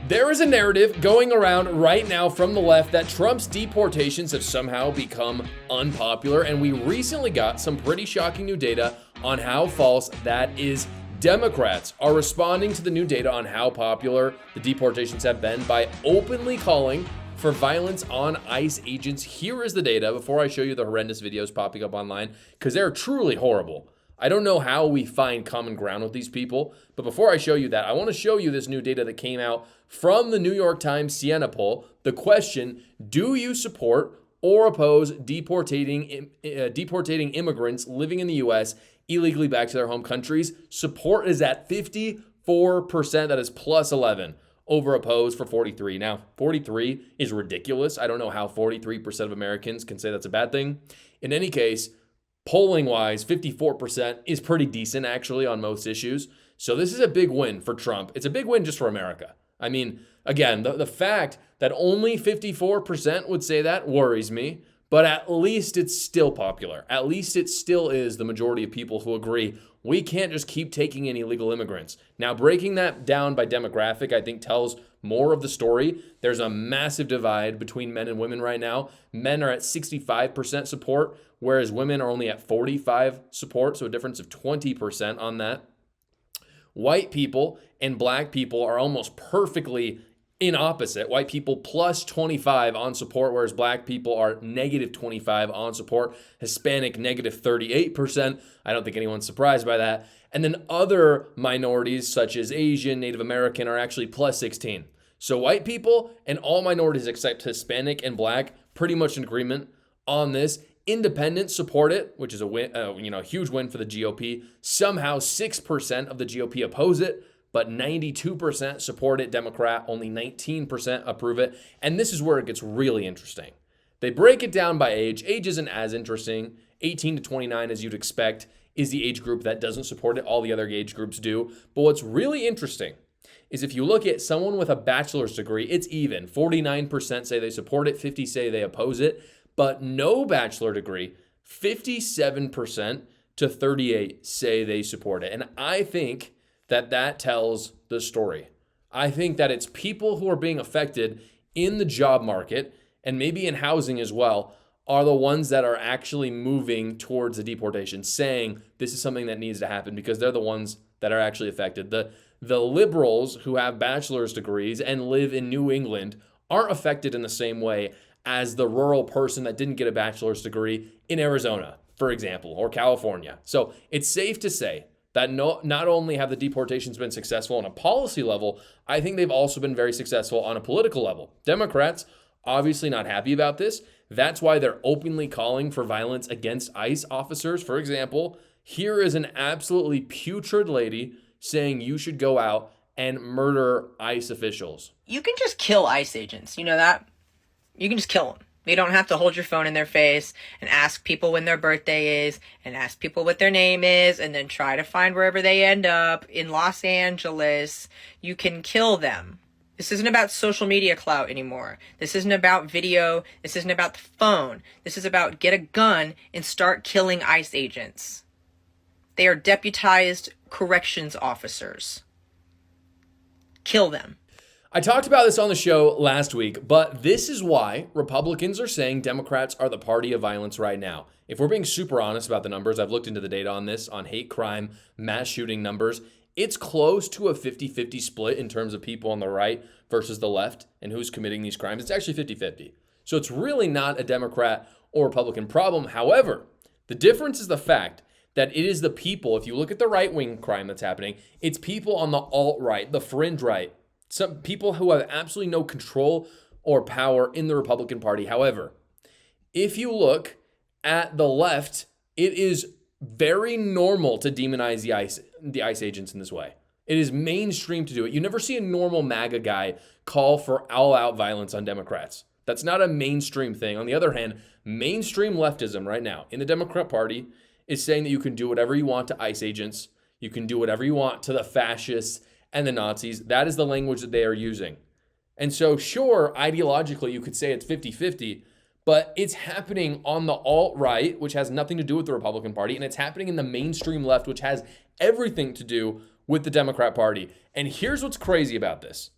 There is a narrative going around right now from the left that Trump's deportations have somehow become unpopular, and we recently got some pretty shocking new data on how false that is. Democrats are responding to the new data on how popular the deportations have been by openly calling for violence on ICE agents. Here is the data before I show you the horrendous videos popping up online, because they're truly horrible. I don't know how we find common ground with these people, but before I show you that, I want to show you this new data that came out from the New York Times Siena poll. The question, do you support or oppose deportating immigrants living in the U.S. illegally back to their home countries? Support is at 54%, that is plus 11, over oppose for 43. Now, 43 is ridiculous. I don't know how 43% of Americans can say that's a bad thing. In any case, polling wise, 54% is pretty decent actually on most issues. So this is a big win for Trump. It's a big win just for America. I mean, again, the fact that only 54% would say that worries me, but at least it's still popular. At least it still is the majority of people who agree we can't just keep taking in illegal immigrants. Now, breaking that down by demographic, I think tells more of the story. There's a massive divide between men and women right now. Men are at 65% support, whereas women are only at 45% support, so a difference of 20% on that. White people and black people are almost perfectly in opposite. White people plus 25 on support, whereas black people are negative 25 on support. Hispanic negative 38%. I don't think anyone's surprised by that. And then other minorities such as Asian, Native American are actually plus 16. So white people and all minorities except Hispanic and black pretty much in agreement on this. Independents support it, which is a win, a huge win for the GOP. Somehow 6% of the GOP oppose it, but 92% support it. Democrat, only 19% approve it. And this is where it gets really interesting. They break it down by age. Age isn't as interesting. 18 to 29, as you'd expect, is the age group that doesn't support it. All the other age groups do. But what's really interesting is if you look at someone with a bachelor's degree, it's even. 49% say they support it, 50% say they oppose it. But no bachelor degree, 57% to 38% say they support it. And I think that tells the story. I think that it's people who are being affected in the job market and maybe in housing as well are the ones that are actually moving towards the deportation, saying this is something that needs to happen because they're the ones that are actually affected. The liberals who have bachelor's degrees and live in New England aren't affected in the same way as the rural person that didn't get a bachelor's degree in Arizona, for example, or California. So it's safe to say that not only have the deportations been successful on a policy level, I think they've also been very successful on a political level. Democrats obviously not happy about this. That's why they're openly calling for violence against ICE officers. For example, here is an absolutely putrid lady saying you should go out and murder ICE officials. You can just kill ICE agents. You know that? You can just kill them. You don't have to hold your phone in their face and ask people when their birthday is and ask people what their name is and then try to find wherever they end up in Los Angeles. You can kill them. This isn't about social media clout anymore. This isn't about video. This isn't about the phone. This is about get a gun and start killing ICE agents. They are deputized corrections officers. Kill them. I talked about this on the show last week, but this is why Republicans are saying Democrats are the party of violence right now. If we're being super honest about the numbers, I've looked into the data on this, on hate crime, mass shooting numbers. It's close to a 50-50 split in terms of people on the right versus the left and who's committing these crimes. It's actually 50-50. So it's really not a Democrat or Republican problem. However, the difference is the fact that it is the people, if you look at the right-wing crime that's happening, it's people on the alt-right, the fringe right, some people who have absolutely no control or power in the Republican Party. However, if you look at the left, it is very normal to demonize the ICE agents in this way. It is mainstream to do it. You never see a normal MAGA guy call for all-out violence on Democrats. That's not a mainstream thing. On the other hand, mainstream leftism right now in the Democrat Party is saying that you can do whatever you want to ICE agents. You can do whatever you want to the fascists and the Nazis. That is the language that they are using. And so sure, ideologically, you could say it's 50-50, but it's happening on the alt-right, which has nothing to do with the Republican Party, and it's happening in the mainstream left, which has everything to do with the Democrat Party. And here's what's crazy about this.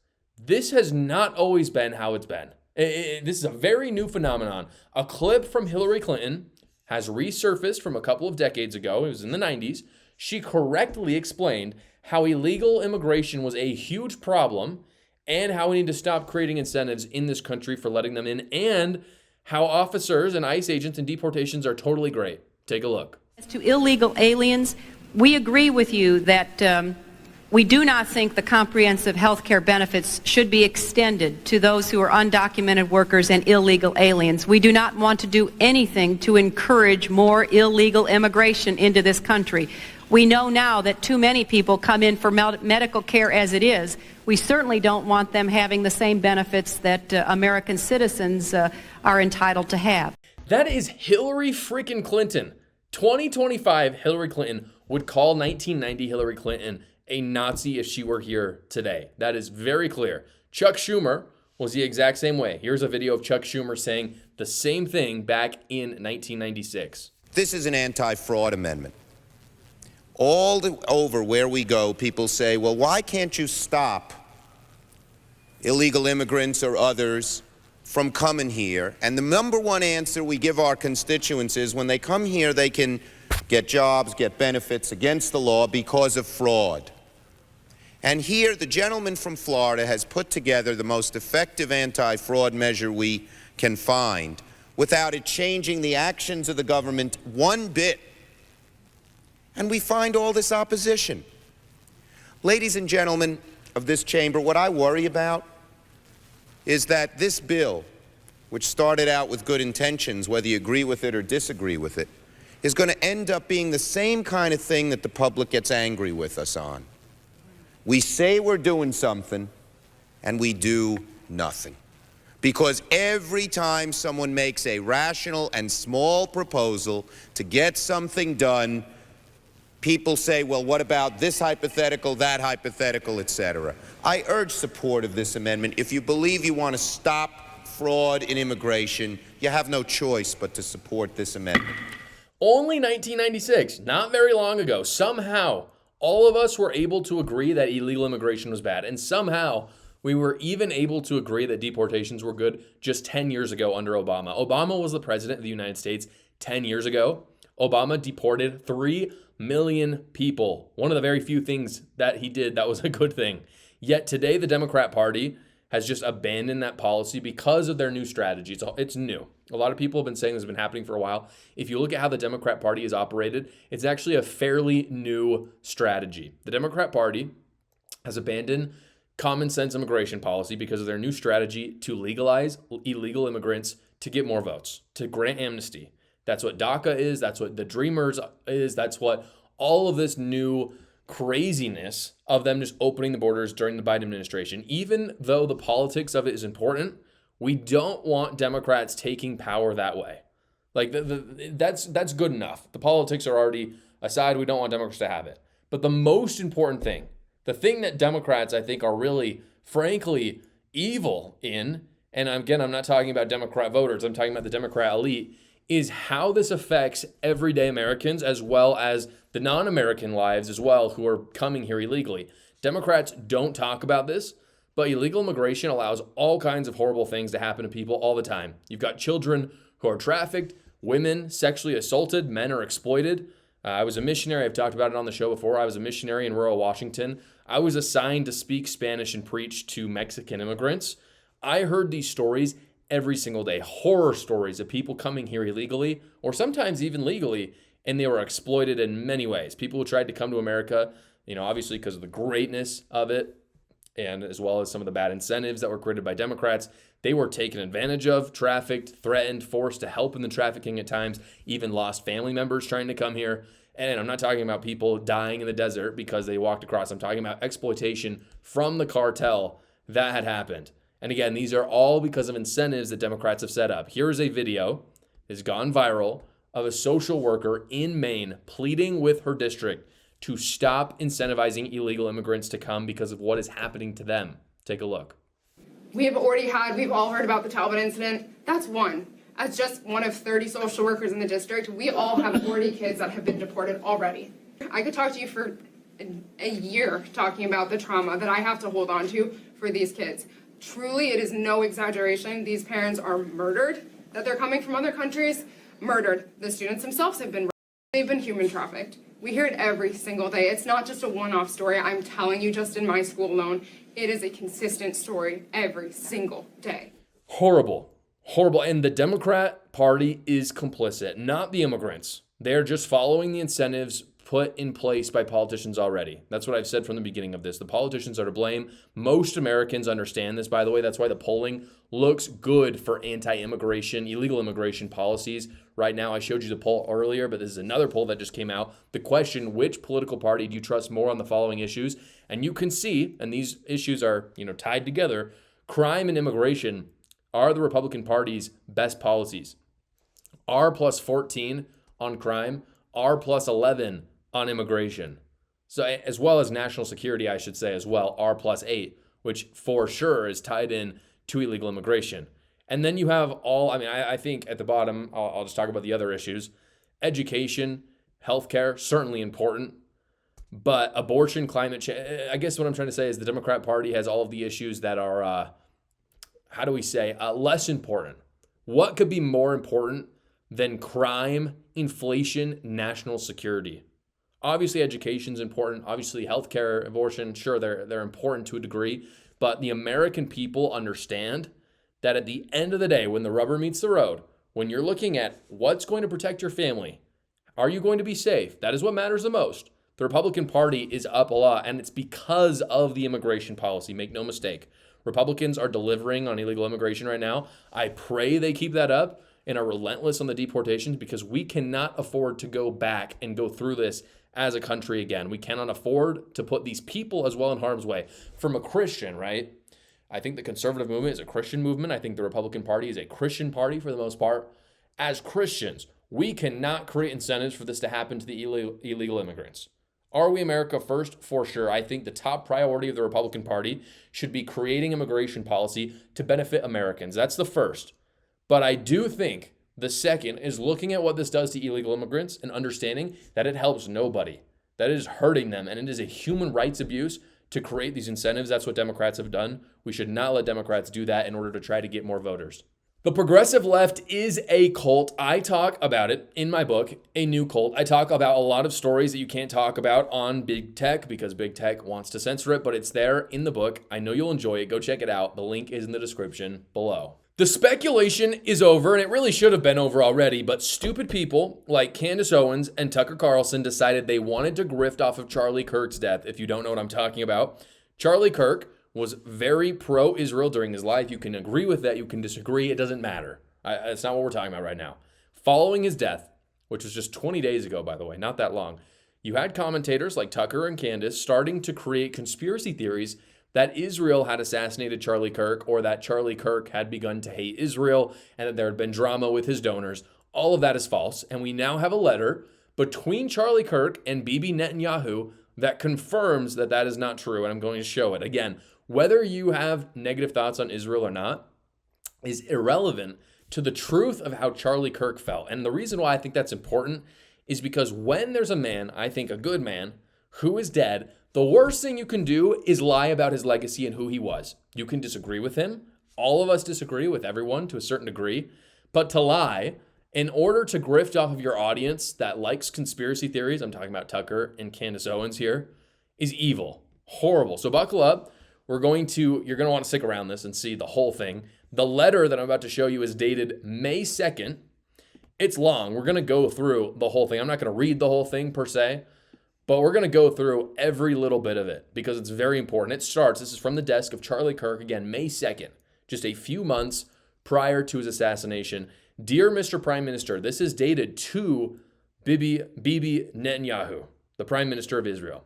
this has not always been how it's been. This is a very new phenomenon. A clip from Hillary Clinton has resurfaced from a couple of decades ago. It was in the 90s. She correctly explained how illegal immigration was a huge problem and how we need to stop creating incentives in this country for letting them in, and how officers and ICE agents and deportations are totally great. Take a look. As to illegal aliens, we agree with you that we do not think the comprehensive health care benefits should be extended to those who are undocumented workers and illegal aliens. We do not want to do anything to encourage more illegal immigration into this country. We know now that too many people come in for medical care as it is. We certainly don't want them having the same benefits that American citizens are entitled to have. That is Hillary freaking Clinton. 2025 Hillary Clinton would call 1990 Hillary Clinton a Nazi if she were here today. That is very clear. Chuck Schumer was the exact same way. Here's a video of Chuck Schumer saying the same thing back in 1996. This is an anti-fraud amendment. All over where we go, people say, well, why can't you stop illegal immigrants or others from coming here? And the number one answer we give our constituents is when they come here, they can get jobs, get benefits against the law because of fraud. And here, the gentleman from Florida has put together the most effective anti-fraud measure we can find without it changing the actions of the government one bit. And we find all this opposition. Ladies and gentlemen of this chamber, what I worry about is that this bill, which started out with good intentions, whether you agree with it or disagree with it, is going to end up being the same kind of thing that the public gets angry with us on. We say we're doing something, and we do nothing. Because every time someone makes a rational and small proposal to get something done, people say, well, what about this hypothetical, that hypothetical, etc. I urge support of this amendment. If you believe you want to stop fraud in immigration, you have no choice but to support this amendment. Only 1996, not very long ago, somehow all of us were able to agree that illegal immigration was bad. And somehow we were even able to agree that deportations were good just 10 years ago under Obama. Obama was the president of the United States 10 years ago. Obama deported 3 million people. One of the very few things that he did that was a good thing. Yet today, the Democrat Party has just abandoned that policy because of their new strategy. It's new. A lot of people have been saying this has been happening for a while. If you look at how the Democrat Party is operated, it's actually a fairly new strategy. The Democrat Party has abandoned common sense immigration policy because of their new strategy to legalize illegal immigrants to get more votes, to grant amnesty. That's what DACA is. That's what the Dreamers is. That's what all of this new craziness of them just opening the borders during the Biden administration. Even though the politics of it is important, we don't want Democrats taking power that way. Like that's good enough. The politics are already aside. We don't want Democrats to have it. But the most important thing, the thing that Democrats I think are really, frankly, evil in, and again, I'm not talking about Democrat voters, I'm talking about the Democrat elite, is how this affects everyday Americans as well as the non-American lives as well who are coming here illegally. Democrats don't talk about this, but illegal immigration allows all kinds of horrible things to happen to people all the time. You've got children who are trafficked, women sexually assaulted, men are exploited. I was a missionary. I've talked about it on the show before. I was a missionary in rural Washington. I was assigned to speak Spanish and preach to Mexican immigrants. I heard these stories every single day, horror stories of people coming here illegally or sometimes even legally, and they were exploited in many ways. People who tried to come to America, obviously because of the greatness of it, and as well as some of the bad incentives that were created by Democrats, they were taken advantage of, trafficked, threatened, forced to help in the trafficking at times, even lost family members trying to come here. And I'm not talking about people dying in the desert because they walked across. I'm talking about exploitation from the cartel that had happened. And again, these are all because of incentives that Democrats have set up. Here's a video that's gone viral of a social worker in Maine pleading with her district to stop incentivizing illegal immigrants to come because of what is happening to them. Take a look. We've all heard about the Talbot incident. That's one. As just one of 30 social workers in the district, we all have 40 kids that have been deported already. I could talk to you for a year talking about the trauma that I have to hold on to for these kids. Truly, it is no exaggeration. These parents are murdered, that they're coming from other countries, murdered. The students themselves have been raped. They've been human trafficked. We hear it every single day. It's not just a one-off story. I'm telling you, just in my school alone, it is a consistent story every single day. Horrible. Horrible. And the Democrat Party is complicit, not the immigrants. They're just following the incentives put in place by politicians already. That's what I've said from the beginning of this. The politicians are to blame. Most Americans understand this, by the way. That's why the polling looks good for anti-immigration, illegal immigration policies. Right now, I showed you the poll earlier, but this is another poll that just came out. The question, which political party do you trust more on the following issues? And you can see, and these issues are, tied together, crime and immigration are the Republican Party's best policies. R plus 14 on crime, R plus 11 on immigration. So as well as national security, I should say as well, R plus 8, which for sure is tied in to illegal immigration. And then you have I think at the bottom, I'll just talk about the other issues. Education, healthcare, certainly important. But abortion, climate change, I guess what I'm trying to say is the Democrat Party has all of the issues that are, less important. What could be more important than crime, inflation, national security? Obviously, education's important. Obviously, healthcare, abortion, sure, they're important to a degree. But the American people understand that at the end of the day, when the rubber meets the road, when you're looking at what's going to protect your family, are you going to be safe? That is what matters the most. The Republican Party is up a lot, and it's because of the immigration policy. Make no mistake. Republicans are delivering on illegal immigration right now. I pray they keep that up and are relentless on the deportations, because we cannot afford to go back and go through this as a country again. We cannot afford to put these people as well in harm's way. From a Christian, right? I think the conservative movement is a Christian movement. I think the Republican Party is a Christian party for the most part. As Christians, we cannot create incentives for this to happen to the illegal immigrants. Are we America first? For sure. I think the top priority of the Republican Party should be creating immigration policy to benefit Americans. That's the first. But I do think the second is looking at what this does to illegal immigrants and understanding that it helps nobody, that it is hurting them, and it is a human rights abuse to create these incentives. That's what Democrats have done. We should not let Democrats do that in order to try to get more voters. The progressive left is a cult. I talk about it in my book, A New Cult. I talk about a lot of stories that you can't talk about on big tech because big tech wants to censor it, but it's there in the book. I know you'll enjoy it. Go check it out. The link is in the description below. The speculation is over, and it really should have been over already, but stupid people like Candace Owens and Tucker Carlson decided they wanted to grift off of Charlie Kirk's death. If you don't know what I'm talking about, Charlie Kirk was very pro-Israel during his life. You can agree with that. You can disagree. It doesn't matter. It's not what we're talking about right now. Following his death, which was just 20 days ago, by the way, not that long, you had commentators like Tucker and Candace starting to create conspiracy theories that Israel had assassinated Charlie Kirk, or that Charlie Kirk had begun to hate Israel, and that there had been drama with his donors. All of that is false. And we now have a letter between Charlie Kirk and Bibi Netanyahu that confirms that that is not true. And I'm going to show it. Again, whether you have negative thoughts on Israel or not is irrelevant to the truth of how Charlie Kirk felt. And the reason why I think that's important is because when there's a man, I think a good man, who is dead, the worst thing you can do is lie about his legacy and who he was. You can disagree with him. All of us disagree with everyone to a certain degree. But to lie in order to grift off of your audience that likes conspiracy theories, I'm talking about Tucker and Candace Owens here, is evil. Horrible. So buckle up. You're going to want to stick around this and see the whole thing. The letter that I'm about to show you is dated May 2nd. It's long. We're going to go through the whole thing. I'm not going to read the whole thing per se, but we're going to go through every little bit of it because it's very important. This is from the desk of Charlie Kirk, again, May 2nd, just a few months prior to his assassination. Dear Mr. Prime Minister, this is dated to Bibi Netanyahu, the Prime Minister of Israel.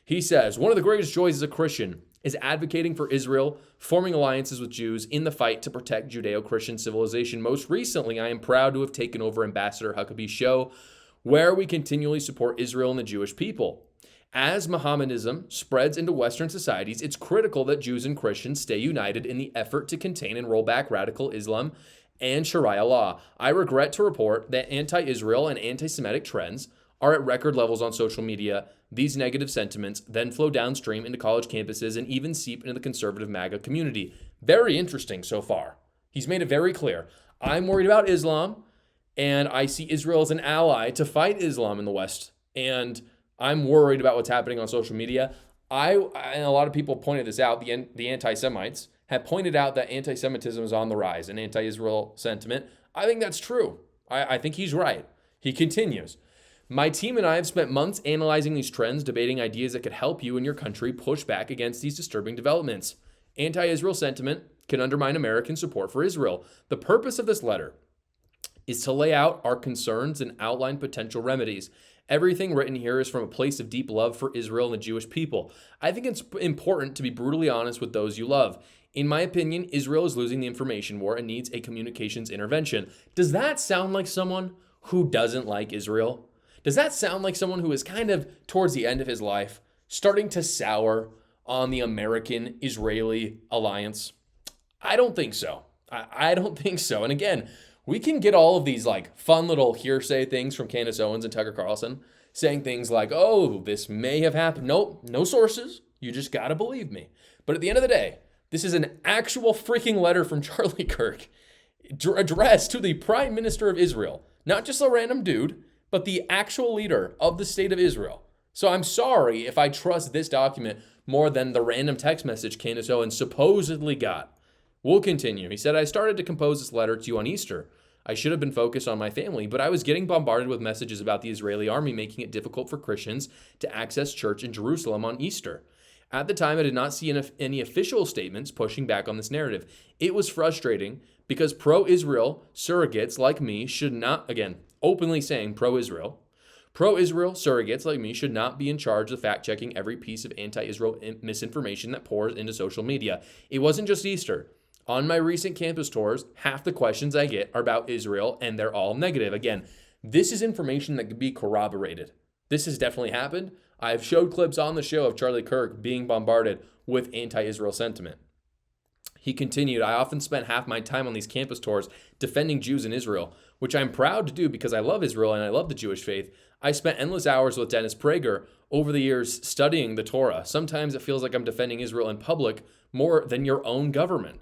He says, one of the greatest joys as a Christian is advocating for Israel, forming alliances with Jews in the fight to protect Judeo-Christian civilization. Most recently, I am proud to have taken over Ambassador Huckabee's show, where we continually support Israel and the Jewish people. As Mohammedanism spreads into Western societies, it's critical that Jews and Christians stay united in the effort to contain and roll back radical Islam and Sharia law. I regret to report that anti-Israel and anti-Semitic trends are at record levels on social media. These negative sentiments then flow downstream into college campuses and even seep into the conservative MAGA community. Very interesting so far. He's made it very clear. I'm worried about Islam, and I see Israel as an ally to fight Islam in the West. And I'm worried about what's happening on social media. And a lot of people pointed this out, the anti-Semites have pointed out that anti-Semitism is on the rise and anti-Israel sentiment. I think that's true. I think he's right. He continues. My team and I have spent months analyzing these trends, debating ideas that could help you and your country push back against these disturbing developments. Anti-Israel sentiment can undermine American support for Israel. The purpose of this letter is to lay out our concerns and outline potential remedies. Everything written here is from a place of deep love for Israel and the Jewish people. I think it's important to be brutally honest with those you love. In my opinion, Israel is losing the information war and needs a communications intervention. Does that sound like someone who doesn't like Israel? Does that sound like someone who is kind of towards the end of his life, starting to sour on the American-Israeli alliance? I don't think so. I don't think so. And again, we can get all of these like fun little hearsay things from Candace Owens and Tucker Carlson saying things like, oh, this may have happened. Nope, no sources. You just got to believe me. But at the end of the day, this is an actual freaking letter from Charlie Kirk addressed to the Prime Minister of Israel. Not just a random dude, but the actual leader of the state of Israel. So I'm sorry if I trust this document more than the random text message Candace Owens supposedly got. We'll continue. He said, I started to compose this letter to you on Easter. I should have been focused on my family, but I was getting bombarded with messages about the Israeli army making it difficult for Christians to access church in Jerusalem on Easter. At the time, I did not see any official statements pushing back on this narrative. It was frustrating because pro-Israel surrogates like me should not, again, openly saying pro-Israel surrogates like me should not be in charge of fact-checking every piece of anti-Israel misinformation that pours into social media. It wasn't just Easter. On my recent campus tours, half the questions I get are about Israel, and they're all negative. Again, this is information that could be corroborated. This has definitely happened. I've showed clips on the show of Charlie Kirk being bombarded with anti-Israel sentiment. He continued, I often spent half my time on these campus tours defending Jews in Israel, which I'm proud to do because I love Israel and I love the Jewish faith. I spent endless hours with Dennis Prager over the years studying the Torah. Sometimes it feels like I'm defending Israel in public more than your own government.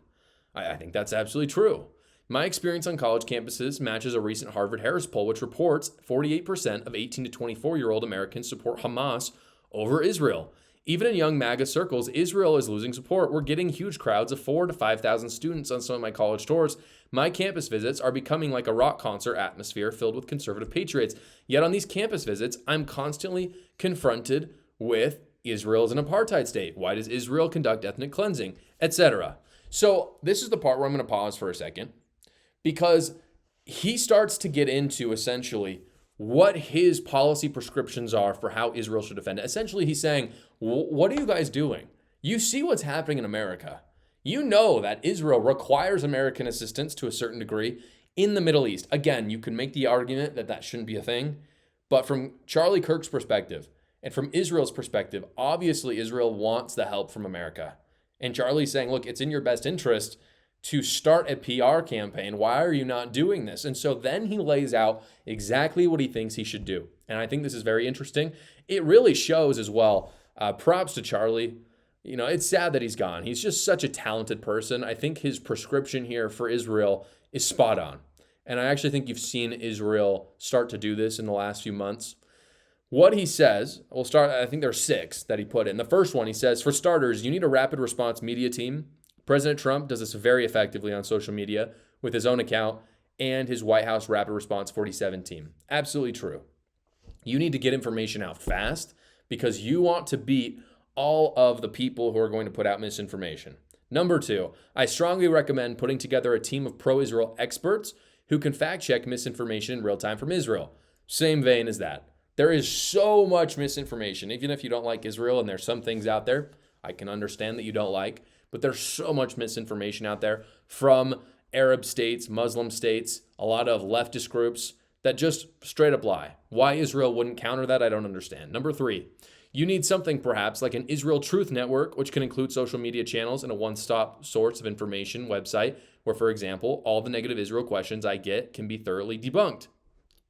I think that's absolutely true. My experience on college campuses matches a recent Harvard-Harris poll, which reports 48% of 18 to 24-year-old Americans support Hamas over Israel. Even in young MAGA circles, Israel is losing support. We're getting huge crowds of 4,000 to 5,000 students on some of my college tours. My campus visits are becoming like a rock concert atmosphere filled with conservative patriots. Yet on these campus visits, I'm constantly confronted with Israel as an apartheid state. Why does Israel conduct ethnic cleansing, etc.? So this is the part where I'm going to pause for a second, because he starts to get into essentially what his policy prescriptions are for how Israel should defend it. Essentially, he's saying, what are you guys doing? You see what's happening in America. You know that Israel requires American assistance to a certain degree in the Middle East. Again, you can make the argument that that shouldn't be a thing, but from Charlie Kirk's perspective and from Israel's perspective, obviously Israel wants the help from America. And Charlie's saying, look, it's in your best interest to start a PR campaign. Why are you not doing this? And so then he lays out exactly what he thinks he should do. And I think this is very interesting. It really shows as well. Props to Charlie. You know, it's sad that he's gone. He's just such a talented person. I think his prescription here for Israel is spot on. And I actually think you've seen Israel start to do this in the last few months. What he says, we'll start, I think there's 6 that he put in. The first one, he says, for starters, you need a rapid response media team. President Trump does this very effectively on social media with his own account and his White House Rapid Response 47 team. Absolutely true. You need to get information out fast because you want to beat all of the people who are going to put out misinformation. Number 2, I strongly recommend putting together a team of pro-Israel experts who can fact-check misinformation in real time from Israel. Same vein as that. There is so much misinformation. Even if you don't like Israel and there's some things out there I can understand that you don't like, but there's so much misinformation out there from Arab states, Muslim states, a lot of leftist groups that just straight up lie. Why Israel wouldn't counter that, I don't understand. Number 3, you need something perhaps like an Israel Truth Network, which can include social media channels and a one-stop source of information website where, for example, all the negative Israel questions I get can be thoroughly debunked.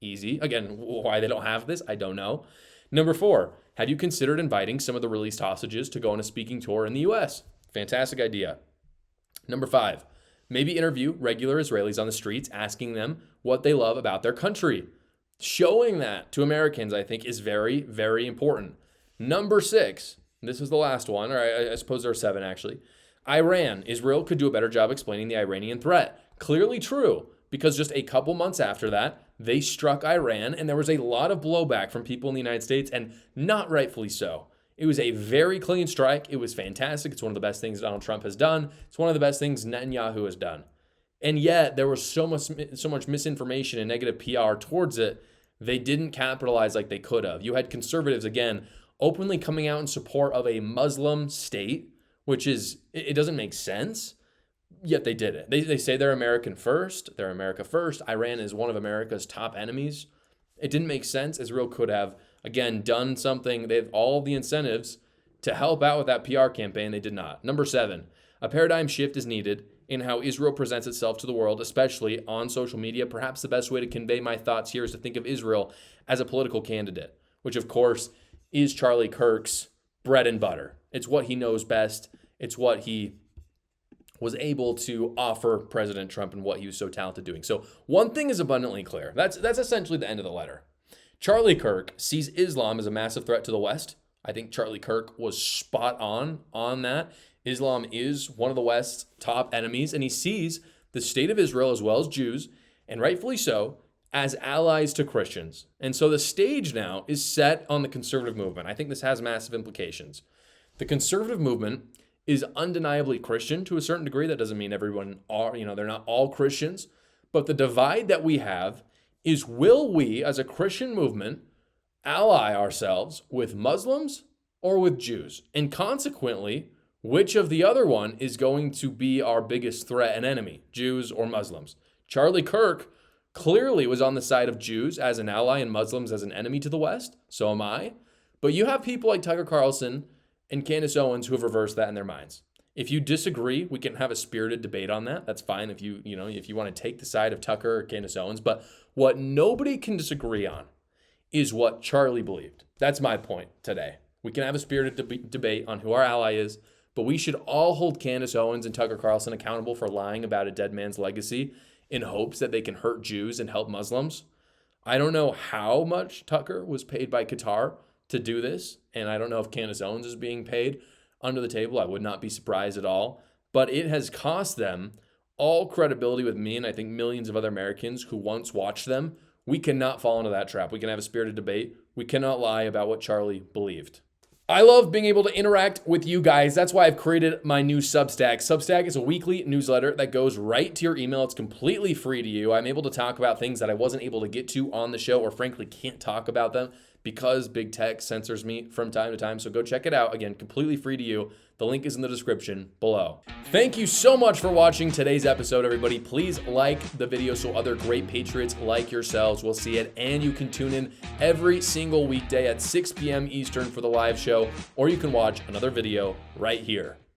Easy. Again, why they don't have this, I don't know. Number 4, have you considered inviting some of the released hostages to go on a speaking tour in the U.S.? Fantastic idea. Number 5, maybe interview regular Israelis on the streets, asking them what they love about their country. Showing that to Americans, I think, is very, very important. Number 6, this is the last one, or I suppose there are 7 actually. Iran. Israel could do a better job explaining the Iranian threat. Clearly true, because just a couple months after that, they struck Iran, and there was a lot of blowback from people in the United States, and not rightfully so. It was a very clean strike. It was fantastic. It's one of the best things Donald Trump has done. It's one of the best things Netanyahu has done. And yet, there was so much misinformation and negative PR towards it, they didn't capitalize like they could have. You had conservatives, again, openly coming out in support of a Muslim state, which is, it doesn't make sense, yet they did it. They say they're American first, they're America first. Iran is one of America's top enemies. It didn't make sense. Israel could have, again, done something. They have all the incentives to help out with that PR campaign. They did not. Number 7, a paradigm shift is needed in how Israel presents itself to the world, especially on social media. Perhaps the best way to convey my thoughts here is to think of Israel as a political candidate, which of course is Charlie Kirk's bread and butter. It's what he knows best. It's what he was able to offer President Trump and what he was so talented doing. So one thing is abundantly clear. That's essentially the end of the letter. Charlie Kirk sees Islam as a massive threat to the West. I think Charlie Kirk was spot on that. Islam is one of the West's top enemies, and he sees the state of Israel as well as Jews, and rightfully so, as allies to Christians. And so the stage now is set on the conservative movement. I think this has massive implications. The conservative movement is undeniably Christian to a certain degree. That doesn't mean everyone are, they're not all Christians. But the divide that we have is, will we as a Christian movement ally ourselves with Muslims or with Jews? And consequently, which of the other one is going to be our biggest threat and enemy, Jews or Muslims? Charlie Kirk clearly was on the side of Jews as an ally and Muslims as an enemy to the West. So am I. But you have people like Tucker Carlson and Candace Owens who have reversed that in their minds. If you disagree, we can have a spirited debate on that. That's fine if you want to take the side of Tucker or Candace Owens. But what nobody can disagree on is what Charlie believed. That's my point today. We can have a spirited debate on who our ally is, but we should all hold Candace Owens and Tucker Carlson accountable for lying about a dead man's legacy in hopes that they can hurt Jews and help Muslims. I don't know how much Tucker was paid by Qatar to do this, and I don't know if Candace Owens is being paid under the table. I would not be surprised at all, but it has cost them all credibility with me, and I think millions of other Americans who once watched them. We cannot fall into that trap. We can have a spirited debate. We cannot lie about what Charlie believed. I love being able to interact with you guys. That's why I've created my new Substack. Substack is a weekly newsletter that goes right to your email. It's completely free to you. I'm able to talk about things that I wasn't able to get to on the show, or frankly can't talk about them because big tech censors me from time to time. So go check it out. Again, completely free to you. The link is in the description below. Thank you so much for watching today's episode, everybody. Please like the video so other great patriots like yourselves will see it. And you can tune in every single weekday at 6 p.m. Eastern for the live show, or you can watch another video right here.